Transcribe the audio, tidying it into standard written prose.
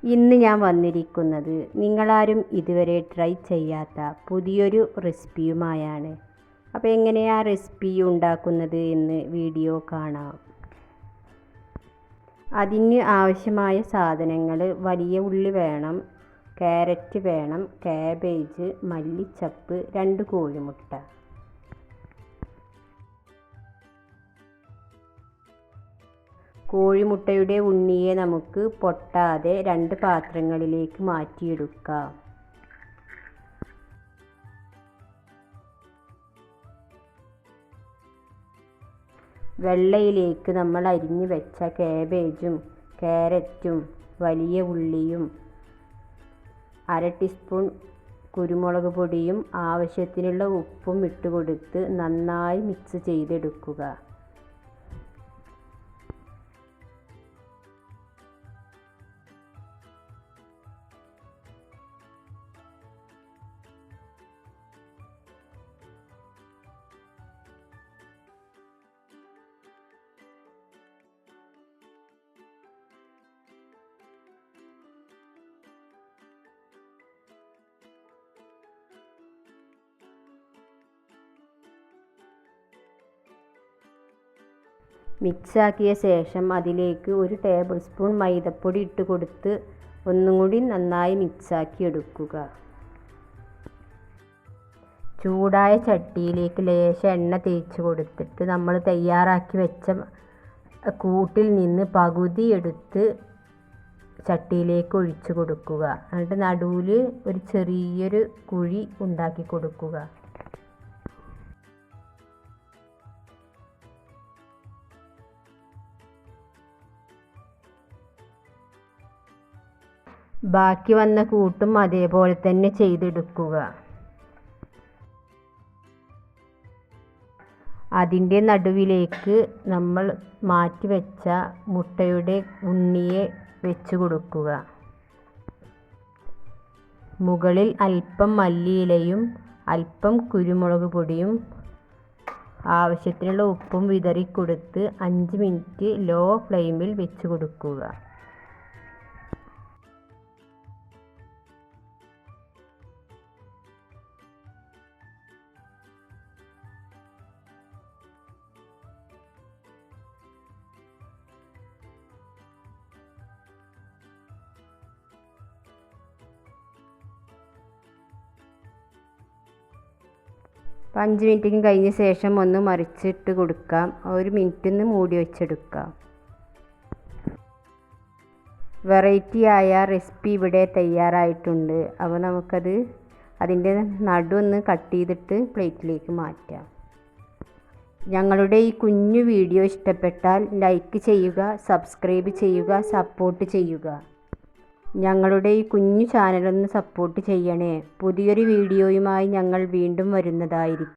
ഇന്ന് ഞാൻ വന്നിരിക്കുന്നത് നിങ്ങളാരും ഇതുവരെ ട്രൈ ചെയ്യാത്ത പുതിയൊരു റെസിപ്പിയുമായാണ്. അപ്പോൾ എങ്ങനെയാണ് റെസിപ്പി ഉണ്ടാക്കുന്നത് എന്ന് വീഡിയോ കാണാം. അതിന് ആവശ്യമായ സാധനങ്ങൾ: വലിയ ഉള്ളി വേണം, ക്യാരറ്റ് വേണം, കാബേജ്, മല്ലിച്ചപ്പ്, 2 കോഴിമുട്ട. കോഴിമുട്ടയുടെ ഉണ്ണിയെ നമുക്ക് പൊട്ടാതെ 2 പാത്രങ്ങളിലേക്ക് മാറ്റിയെടുക്കാം. വെള്ളയിലേക്ക് നമ്മൾ അരിഞ്ഞു വെച്ച കാബേജും ക്യാരറ്റും വലിയ ഉള്ളിയും 1/2 ടീസ്പൂൺ കുരുമുളക് പൊടിയും ആവശ്യത്തിനുള്ള ഉപ്പും ഇട്ടുകൊടുത്ത് നന്നായി മിക്സ് ചെയ്തെടുക്കുക. മിക്സാക്കിയ ശേഷം അതിലേക്ക് 1 ടേബിൾ സ്പൂൺ മൈദപ്പൊടി ഇട്ട് കൊടുത്ത് ഒന്നുകൂടി നന്നായി മിക്സാക്കി എടുക്കുക. ചൂടായ ചട്ടിയിലേക്ക് ലേശം എണ്ണ തേച്ച് കൊടുത്തിട്ട് നമ്മൾ തയ്യാറാക്കി വെച്ച കൂട്ടിൽ നിന്ന് പകുതി എടുത്ത് ചട്ടിയിലേക്ക് ഒഴിച്ചു കൊടുക്കുക. എന്നിട്ട് നടുവിൽ ഒരു ചെറിയൊരു കുഴി ഉണ്ടാക്കി കൊടുക്കുക. ബാക്കി വന്ന കൂട്ടും അതേപോലെ തന്നെ ചെയ്തെടുക്കുക. അതിൻ്റെ നടുവിലേക്ക് നമ്മൾ മാറ്റിവെച്ച മുട്ടയുടെ ഉണ്ണിയെ വെച്ച് കൊടുക്കുക. മുകളിൽ അല്പം മല്ലിയിലയും അല്പം കുരുമുളക് പൊടിയും ആവശ്യത്തിനുള്ള ഉപ്പും വിതറിക്കൊടുത്ത് 5 മിനിറ്റ് ലോ ഫ്ലെയിമിൽ വെച്ച് കൊടുക്കുക. അപ്പോൾ 5 മിനിറ്റ് കഴിഞ്ഞ ശേഷം ഒന്ന് മറിച്ചിട്ട് കൊടുക്കാം. 1 മിനിറ്റ് ഒന്ന് മൂടി വെച്ചെടുക്കാം. വെറൈറ്റി ആയ റെസിപ്പി ഇവിടെ തയ്യാറായിട്ടുണ്ട്. അപ്പോൾ നമുക്കത് അതിൻ്റെ നടുവൊന്ന് കട്ട് ചെയ്തിട്ട് പ്ലേറ്റിലേക്ക് മാറ്റാം. ഞങ്ങളുടെ ഈ കുഞ്ഞു വീഡിയോ ഇഷ്ടപ്പെട്ടാൽ ലൈക്ക് ചെയ്യുക, സബ്സ്ക്രൈബ് ചെയ്യുക, സപ്പോർട്ട് ചെയ്യുക. ഞങ്ങളുടെ ഈ കുഞ്ഞു ചാനലൊന്ന് സപ്പോർട്ട് ചെയ്യണേ. പുതിയൊരു വീഡിയോയുമായി ഞങ്ങൾ വീണ്ടും വരുന്നതായിരിക്കും.